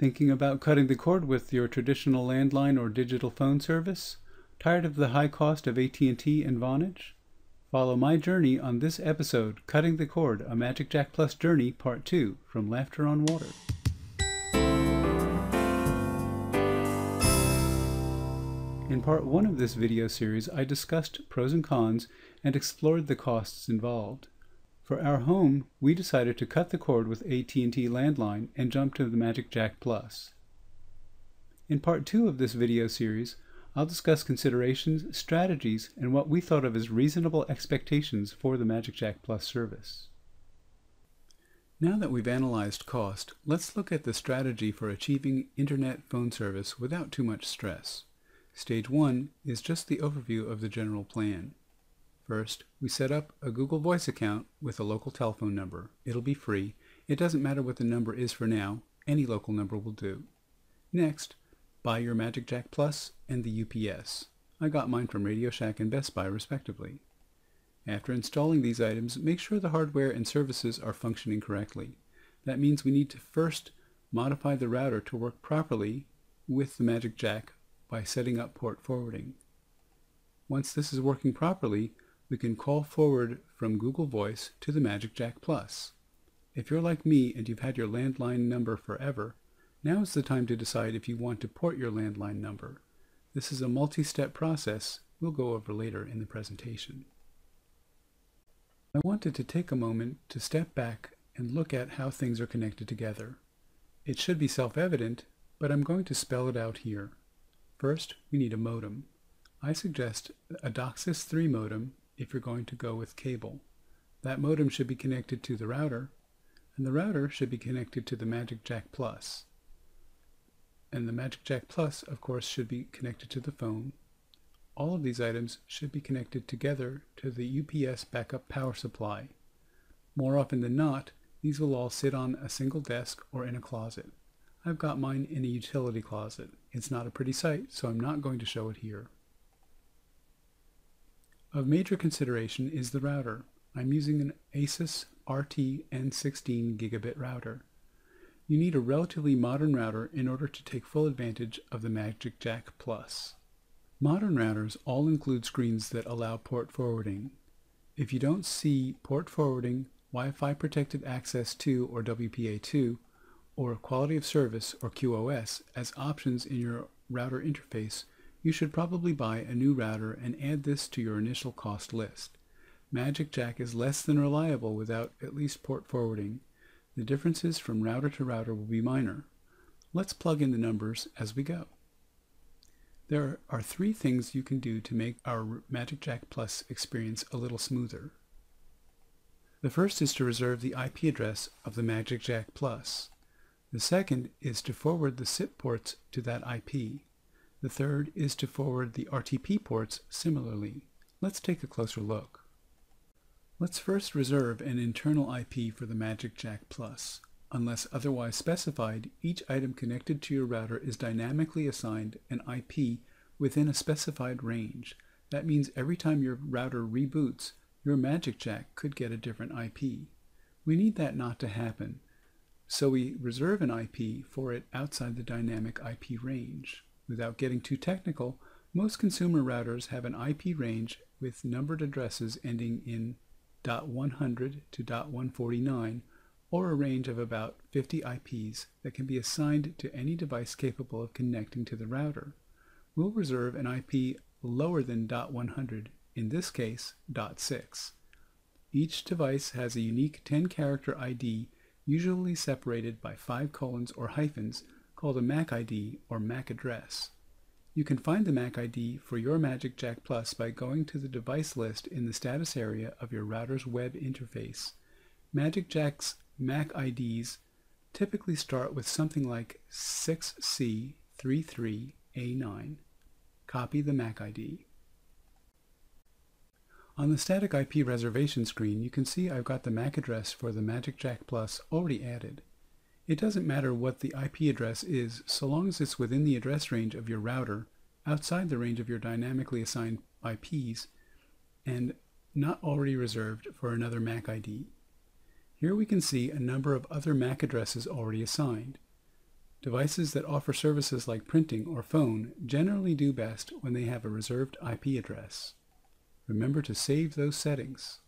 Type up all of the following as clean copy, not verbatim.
Thinking about cutting the cord with your traditional landline or digital phone service? Tired of the high cost of AT&T and Vonage? Follow my journey on this episode, Cutting the Cord, a magicJack Plus Journey, Part 2, from Laughter on Water. In Part 1 of this video series, I discussed pros and cons and explored the costs involved. For our home, we decided to cut the cord with AT&T landline and jump to the magicJack Plus. In Part 2 of this video series, I'll discuss considerations, strategies, and what we thought of as reasonable expectations for the magicJack Plus service. Now that we've analyzed cost, let's look at the strategy for achieving internet phone service without too much stress. Stage 1 is just the overview of the general plan. First, we set up a Google Voice account with a local telephone number. It'll be free. It doesn't matter what the number is for now. Any local number will do. Next, buy your magicJack Plus and the UPS. I got mine from Radio Shack and Best Buy respectively. After installing these items, make sure the hardware and services are functioning correctly. That means we need to first modify the router to work properly with the magicJack by setting up port forwarding. Once this is working properly, we can call forward from Google Voice to the magicJack Plus. If you're like me and you've had your landline number forever, now is the time to decide if you want to port your landline number. This is a multi-step process we'll go over later in the presentation. I wanted to take a moment to step back and look at how things are connected together. It should be self-evident, but I'm going to spell it out here. First, we need a modem. I suggest a DOCSIS 3 modem if you're going to go with cable. That modem should be connected to the router, and the router should be connected to the magicJack Plus. And the magicJack Plus, of course, should be connected to the phone. All of these items should be connected together to the UPS backup power supply. More often than not, these will all sit on a single desk or in a closet. I've got mine in a utility closet. It's not a pretty sight, so I'm not going to show it here. Of major consideration is the router. I'm using an Asus RT N16 gigabit router. You need a relatively modern router in order to take full advantage of the magicJack Plus. Modern routers all include screens that allow port forwarding. If you don't see port forwarding, Wi-Fi protected access to or WPA2, or quality of service or QoS as options in your router interface, you should probably buy a new router and add this to your initial cost list. magicJack is less than reliable without at least port forwarding. The differences from router to router will be minor. Let's plug in the numbers as we go. There are 3 things you can do to make our magicJack Plus experience a little smoother. The first is to reserve the IP address of the magicJack Plus. The second is to forward the SIP ports to that IP. The third is to forward the RTP ports similarly. Let's take a closer look. Let's first reserve an internal IP for the magicJack Plus. Unless otherwise specified, each item connected to your router is dynamically assigned an IP within a specified range. That means every time your router reboots, your magicJack could get a different IP. We need that not to happen, so we reserve an IP for it outside the dynamic IP range. Without getting too technical, most consumer routers have an IP range with numbered addresses ending in .100 to .149, or a range of about 50 IPs that can be assigned to any device capable of connecting to the router. We'll reserve an IP lower than .100, in this case .6. Each device has a unique 10-character ID, usually separated by 5 colons or hyphens, called a MAC ID or MAC address. You can find the MAC ID for your magicJack Plus by going to the device list in the status area of your router's web interface. magicJack's MAC IDs typically start with something like 6C33A9. Copy the MAC ID. On the static IP reservation screen, you can see I've got the MAC address for the magicJack Plus already added. It doesn't matter what the IP address is, so long as it's within the address range of your router, outside the range of your dynamically assigned IPs, and not already reserved for another MAC ID. Here we can see a number of other MAC addresses already assigned. Devices that offer services like printing or phone generally do best when they have a reserved IP address. Remember to save those settings.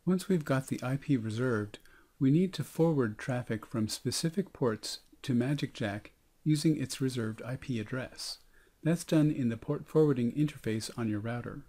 Once we've got the IP reserved, we need to forward traffic from specific ports to magicJack using its reserved IP address. That's done in the port forwarding interface on your router.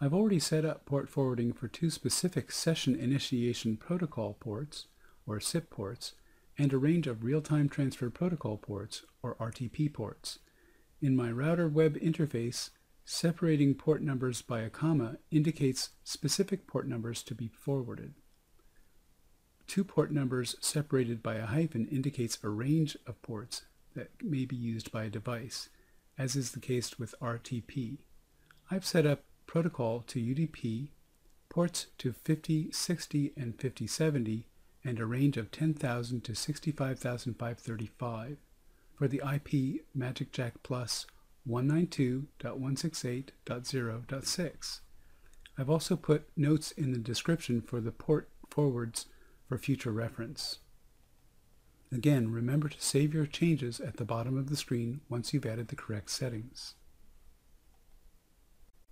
I've already set up port forwarding for two specific Session Initiation Protocol ports, or SIP ports, and a range of Real-Time Transfer Protocol ports, or RTP ports. In my router web interface, separating port numbers by a comma indicates specific port numbers to be forwarded. Two port numbers separated by a hyphen indicates a range of ports that may be used by a device, as is the case with RTP. I've set up protocol to UDP, ports to 5060 and 5070, and a range of 10,000 to 65,535 for the IP magicJack Plus 192.168.0.6. I've also put notes in the description for the port forwards for future reference. Again, remember to save your changes at the bottom of the screen once you've added the correct settings.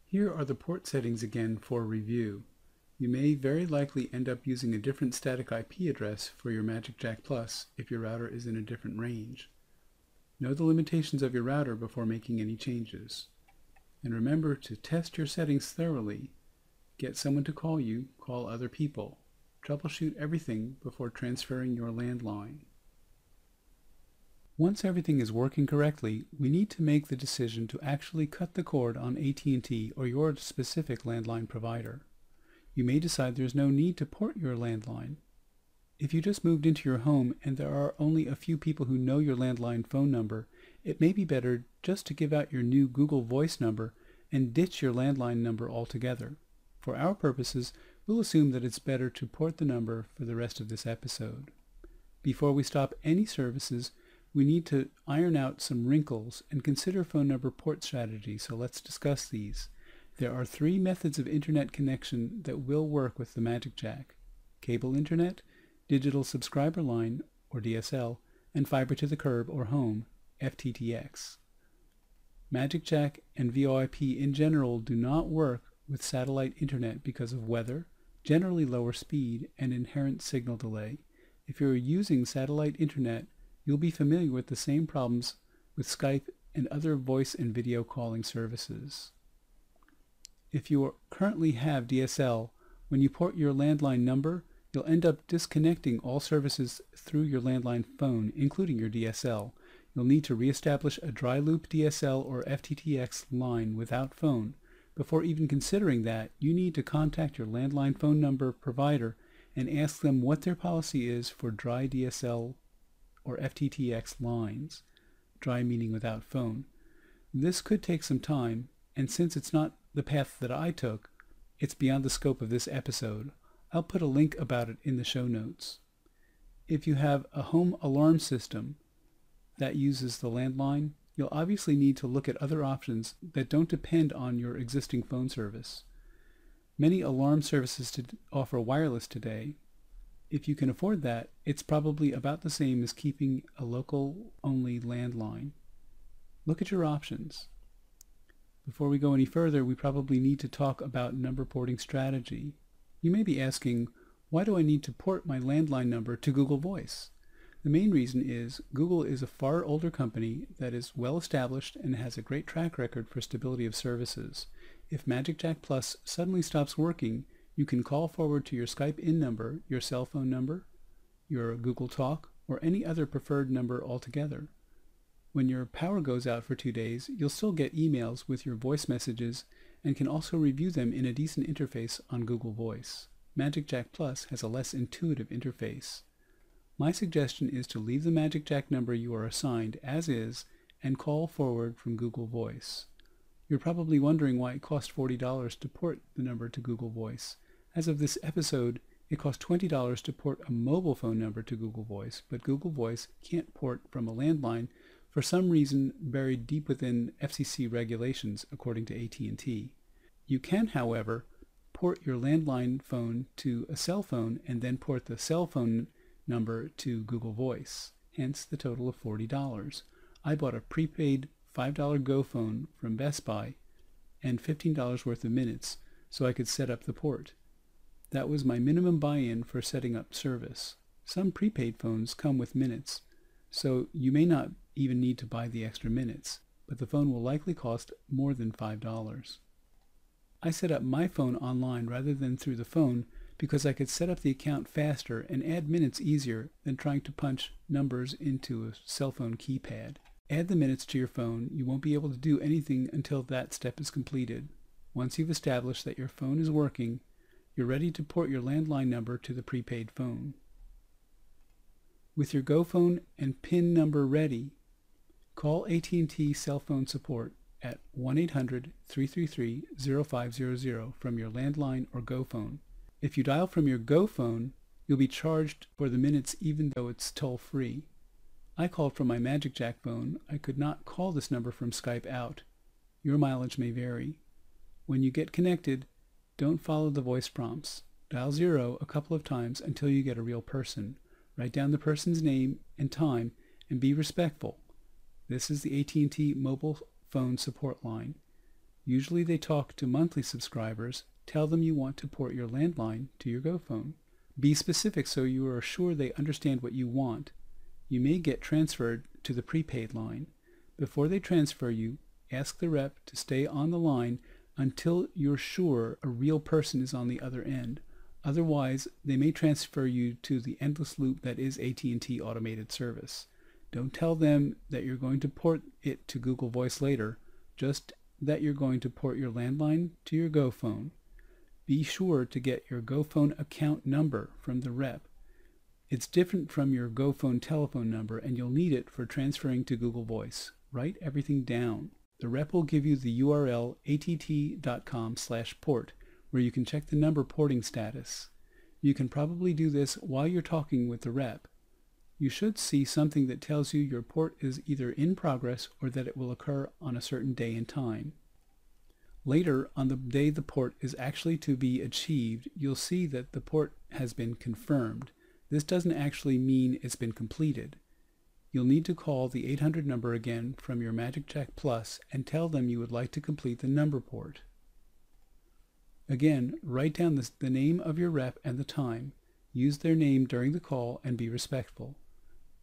Here are the port settings again for review. You may very likely end up using a different static IP address for your magicJack Plus if your router is in a different range. Know the limitations of your router before making any changes. And remember to test your settings thoroughly. Get someone to call you, call other people. Troubleshoot everything before transferring your landline. Once everything is working correctly, we need to make the decision to actually cut the cord on AT&T or your specific landline provider. You may decide there's no need to port your landline. If you just moved into your home and there are only a few people who know your landline phone number, it may be better just to give out your new Google Voice number and ditch your landline number altogether. For our purposes, we'll assume that it's better to port the number for the rest of this episode. Before we stop any services, we need to iron out some wrinkles and consider phone number port strategy, so let's discuss these. There are three methods of internet connection that will work with the magicJack: cable internet, digital subscriber line, or DSL, and fiber to the curb or home, FTTX. magicJack and VoIP in general do not work with satellite internet because of weather, generally lower speed, and inherent signal delay. If you're using satellite internet, you'll be familiar with the same problems with Skype and other voice and video calling services. If you currently have DSL, when you port your landline number, you'll end up disconnecting all services through your landline phone, including your DSL. You'll need to reestablish a dry loop DSL or FTTX line without phone. Before even considering that, you need to contact your landline phone number provider and ask them what their policy is for dry DSL or FTTX lines, dry meaning without phone. This could take some time, and since it's not the path that I took, it's beyond the scope of this episode. I'll put a link about it in the show notes. If you have a home alarm system that uses the landline, you'll obviously need to look at other options that don't depend on your existing phone service. Many alarm services offer wireless today. If you can afford that, it's probably about the same as keeping a local-only landline. Look at your options. Before we go any further, we probably need to talk about number porting strategy. You may be asking, why do I need to port my landline number to Google Voice? The main reason is Google is a far older company that is well established and has a great track record for stability of services. If magicJack Plus suddenly stops working, you can call forward to your Skype in number, your cell phone number, your Google Talk, or any other preferred number altogether. When your power goes out for 2 days, you'll still get emails with your voice messages and can also review them in a decent interface on Google Voice. magicJack Plus has a less intuitive interface. My suggestion is to leave the magicJack number you are assigned as is and call forward from Google Voice. You're probably wondering why it cost $40 to port the number to Google Voice. As of this episode, it costs $20 to port a mobile phone number to Google Voice, but Google Voice can't port from a landline for some reason buried deep within FCC regulations, according to AT&T. You can, however, port your landline phone to a cell phone and then port the cell phone number to Google Voice. hence the total of $40. I bought a prepaid $5 Go phone from Best Buy and $15 worth of minutes so I could set up the port. That was my minimum buy-in for setting up service. Some prepaid phones come with minutes, so you may not even need to buy the extra minutes, but the phone will likely cost more than $5. I set up my phone online rather than through the phone because I could set up the account faster and add minutes easier than trying to punch numbers into a cell phone keypad. Add the minutes to your phone. You won't be able to do anything until that step is completed. Once you've established that your phone is working, you're ready to port your landline number to the prepaid phone. With your Go phone and PIN number ready, call AT&T cell phone support at 1-800-333-0500 from your landline or Go phone. If you dial from your Go phone, you'll be charged for the minutes even though it's toll-free. I called from my magicJack phone. I could not call this number from Skype out. Your mileage may vary. When you get connected, don't follow the voice prompts. Dial 0 a couple of times until you get a real person. Write down the person's name and time and be respectful. This is the AT&T mobile phone support line. Usually they talk to monthly subscribers. Tell them you want to port your landline to your Go phone. Be specific so you are sure they understand what you want. You may get transferred to the prepaid line. Before they transfer you, ask the rep to stay on the line until you're sure a real person is on the other end. Otherwise, they may transfer you to the endless loop that is AT&T automated service. Don't tell them that you're going to port it to Google Voice later, just that you're going to port your landline to your Go phone. Be sure to get your Go phone account number from the rep. It's different from your Go phone telephone number, and you'll need it for transferring to Google Voice. Write everything down. The rep will give you the URL att.com/port, where you can check the number porting status. You can probably do this while you're talking with the rep. You should see something that tells you your port is either in progress or that it will occur on a certain day and time. Later, on the day the port is actually to be achieved, you'll see that the port has been confirmed. This doesn't actually mean it's been completed. You'll need to call the 800 number again from your magicJack Plus and tell them you would like to complete the number port. Again, write down the name of your rep and the time. Use their name during the call and be respectful.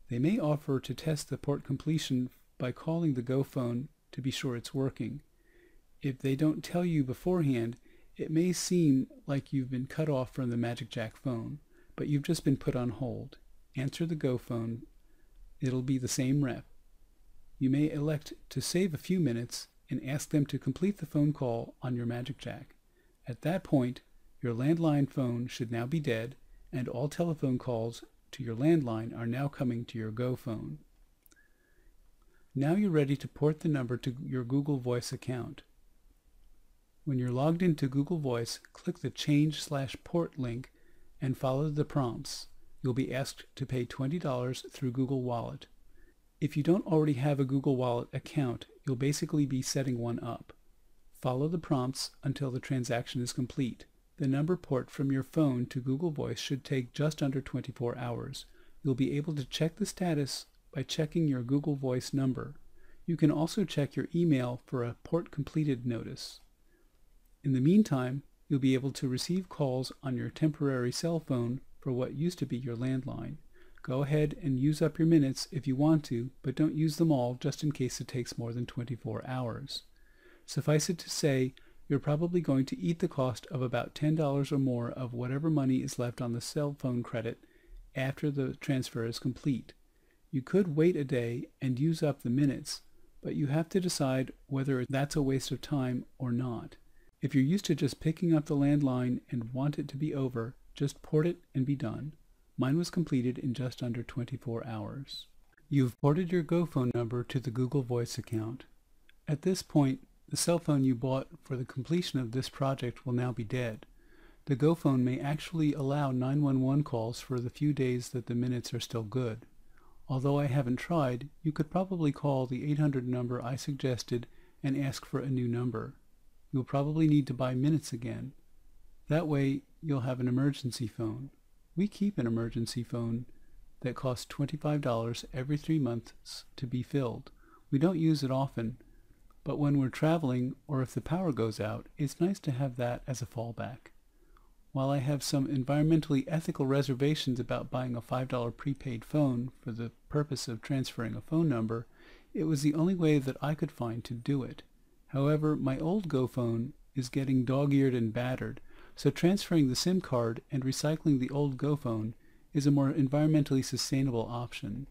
They may offer to test the port completion by calling the Go phone to be sure it's working. If they don't tell you beforehand, it may seem like you've been cut off from the magicJack phone, but you've just been put on hold. Answer the Go phone. It'll be the same rep. You may elect to save a few minutes and ask them to complete the phone call on your magicJack. At that point, your landline phone should now be dead, and all telephone calls to your landline are now coming to your Go phone. Now you're ready to port the number to your Google Voice account. When you're logged into Google Voice, click the Change/Port link and follow the prompts. You'll be asked to pay $20 through Google Wallet. If you don't already have a Google Wallet account, you'll basically be setting one up. Follow the prompts until the transaction is complete. The number port from your phone to Google Voice should take just under 24 hours. You'll be able to check the status by checking your Google Voice number. You can also check your email for a port completed notice. In the meantime, you'll be able to receive calls on your temporary cell phone for what used to be your landline. Go ahead and use up your minutes if you want to, but don't use them all just in case it takes more than 24 hours. Suffice it to say, you're probably going to eat the cost of about $10 or more of whatever money is left on the cell phone credit after the transfer is complete. You could wait a day and use up the minutes, but you have to decide whether that's a waste of time or not. If you're used to just picking up the landline and want it to be over, just port it and be done. Mine was completed in just under 24 hours. You've ported your Go phone number to the Google Voice account. At this point, the cell phone you bought for the completion of this project will now be dead. The Go phone may actually allow 911 calls for the few days that the minutes are still good. Although I haven't tried, you could probably call the 800 number I suggested and ask for a new number. You'll probably need to buy minutes again. That way, you'll have an emergency phone. We keep an emergency phone that costs $25 every 3 months to be filled. We don't use it often, but when we're traveling or if the power goes out, it's nice to have that as a fallback. While I have some environmentally ethical reservations about buying a $5 prepaid phone for the purpose of transferring a phone number, it was the only way that I could find to do it. However, my old Go phone is getting dog-eared and battered, so transferring the SIM card and recycling the old Go phone is a more environmentally sustainable option.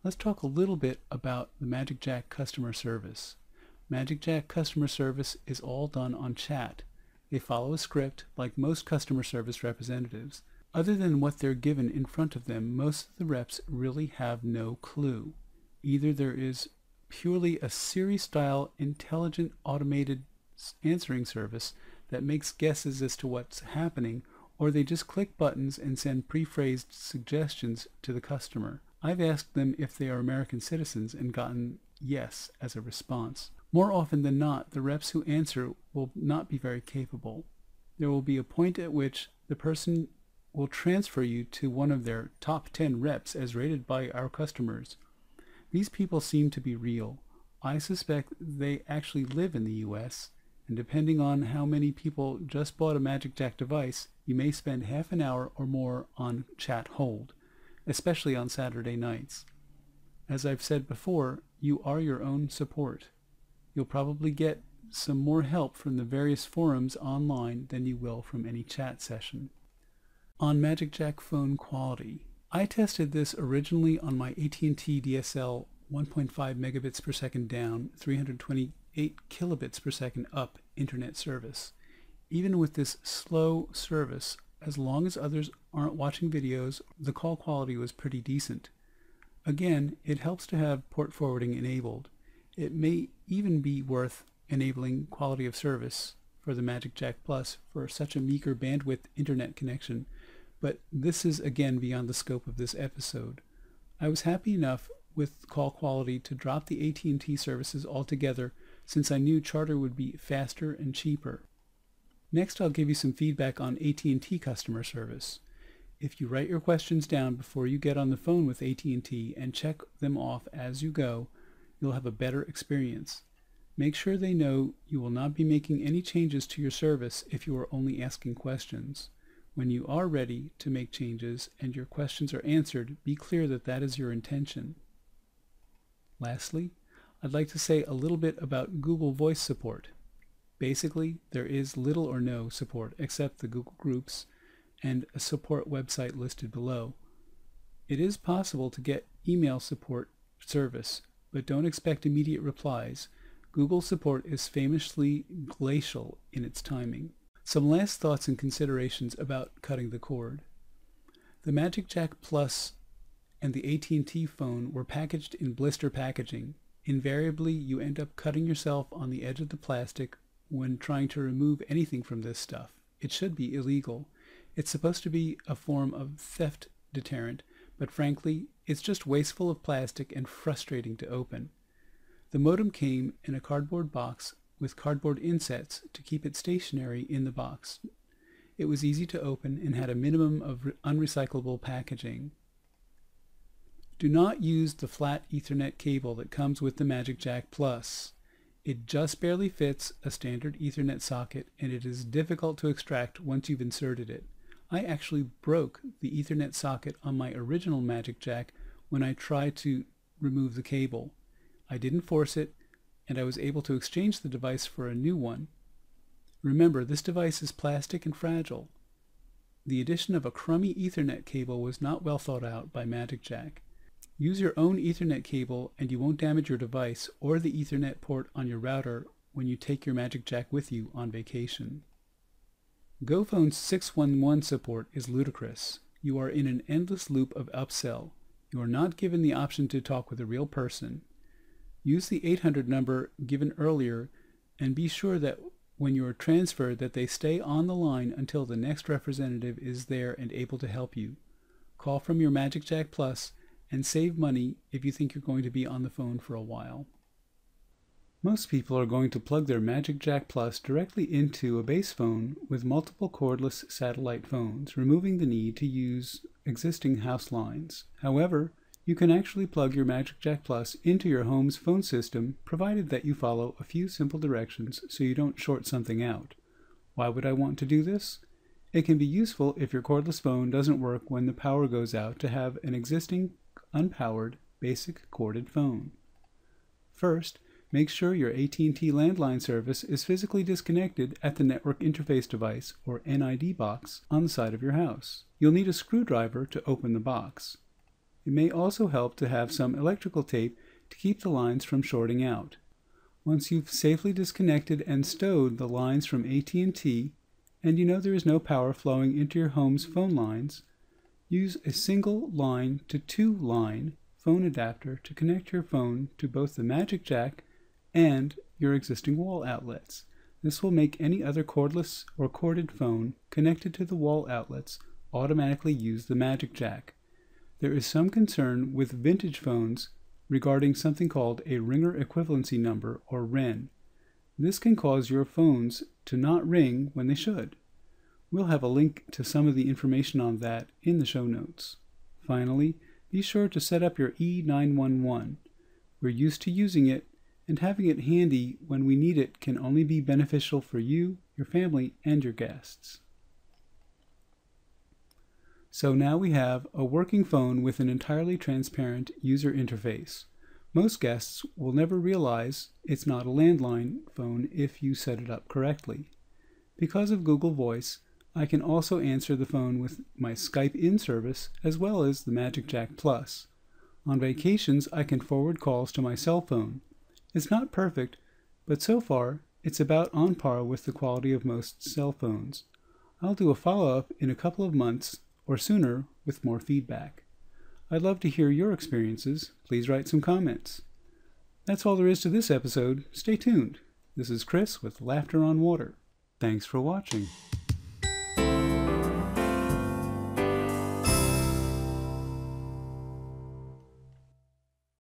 Let's talk a little bit about the magicJack customer service. magicJack customer service is all done on chat. They follow a script like most customer service representatives. Other than what they're given in front of them, most of the reps really have no clue. Either there is purely a Siri-style intelligent automated answering service that makes guesses as to what's happening, or they just click buttons and send pre-phrased suggestions to the customer. I've asked them if they are American citizens and gotten yes as a response. More often than not, the reps who answer will not be very capable. There will be a point at which the person will transfer you to one of their top 10 reps as rated by our customers. These people seem to be real. I suspect they actually live in the US, and depending on how many people just bought a magicJack device, you may spend half an hour or more on chat hold, especially on Saturday nights. As I've said before, you are your own support. You'll probably get some more help from the various forums online than you will from any chat session. On magicJack phone quality, I tested this originally on my AT&T DSL 1.5 megabits per second down, 328 kilobits per second up internet service. Even with this slow service, as long as others aren't watching videos, the call quality was pretty decent. Again, it helps to have port forwarding enabled. It may even be worth enabling quality of service for the magicJack Plus for such a meager bandwidth internet connection, but this is again beyond the scope of this episode. I was happy enough with call quality to drop the AT&T services altogether since I knew Charter would be faster and cheaper. Next, I'll give you some feedback on AT&T customer service. If you write your questions down before you get on the phone with AT&T and check them off as you go, you'll have a better experience. Make sure they know you will not be making any changes to your service if you are only asking questions. When you are ready to make changes and your questions are answered, be clear that that is your intention. Lastly, I'd like to say a little bit about Google Voice support. Basically, there is little or no support except the Google Groups and a support website listed below. It is possible to get email support service, but don't expect immediate replies. Google support is famously glacial in its timing. Some last thoughts and considerations about cutting the cord. The magicJack Plus and the AT&T phone were packaged in blister packaging. Invariably, you end up cutting yourself on the edge of the plastic when trying to remove anything from this stuff. It should be illegal. It's supposed to be a form of theft deterrent, but frankly, it's just wasteful of plastic and frustrating to open. The modem came in a cardboard box with cardboard insets to keep it stationary in the box. It was easy to open and had a minimum of unrecyclable packaging. Do not use the flat Ethernet cable that comes with the magicJack Plus. It just barely fits a standard Ethernet socket, and it is difficult to extract once you've inserted it. I actually broke the Ethernet socket on my original magicJack when I tried to remove the cable. I didn't force it, and I was able to exchange the device for a new one. Remember, this device is plastic and fragile. The addition of a crummy Ethernet cable was not well thought out by magicJack. Use your own Ethernet cable and you won't damage your device or the Ethernet port on your router when you take your magicJack with you on vacation. GoPhone's 611 support is ludicrous. You are in an endless loop of upsell. You are not given the option to talk with a real person. Use the 800 number given earlier and be sure that when you are transferred that they stay on the line until the next representative is there and able to help you. Call from your magicJack Plus and save money if you think you're going to be on the phone for a while. Most people are going to plug their magicJack Plus directly into a base phone with multiple cordless satellite phones, removing the need to use existing house lines. However, you can actually plug your magicJack Plus into your home's phone system, provided that you follow a few simple directions so you don't short something out. Why would I want to do this? It can be useful if your cordless phone doesn't work when the power goes out to have an existing, unpowered, basic corded phone. First, make sure your AT&T landline service is physically disconnected at the Network Interface Device, or NID box, on the side of your house. You'll need a screwdriver to open the box. It may also help to have some electrical tape to keep the lines from shorting out. Once you've safely disconnected and stowed the lines from AT&T, and you know there is no power flowing into your home's phone lines, use a single line to two-line phone adapter to connect your phone to both the magicJack and your existing wall outlets. This will make any other cordless or corded phone connected to the wall outlets automatically use the magicJack. There is some concern with vintage phones regarding something called a ringer equivalency number, or REN. This can cause your phones to not ring when they should. We'll have a link to some of the information on that in the show notes. Finally, be sure to set up your E911. We're used to using it, and having it handy when we need it can only be beneficial for you, your family, and your guests. So now we have a working phone with an entirely transparent user interface. Most guests will never realize it's not a landline phone if you set it up correctly. Because of Google Voice, I can also answer the phone with my Skype in service as well as the magicJack Plus. On vacations, I can forward calls to my cell phone. It's not perfect, but so far it's about on par with the quality of most cell phones. I'll do a follow-up in a couple of months or sooner with more feedback. I'd love to hear your experiences. Please write some comments. That's all there is to this episode. Stay tuned. This is Chris with Laughter on Water. Thanks for watching.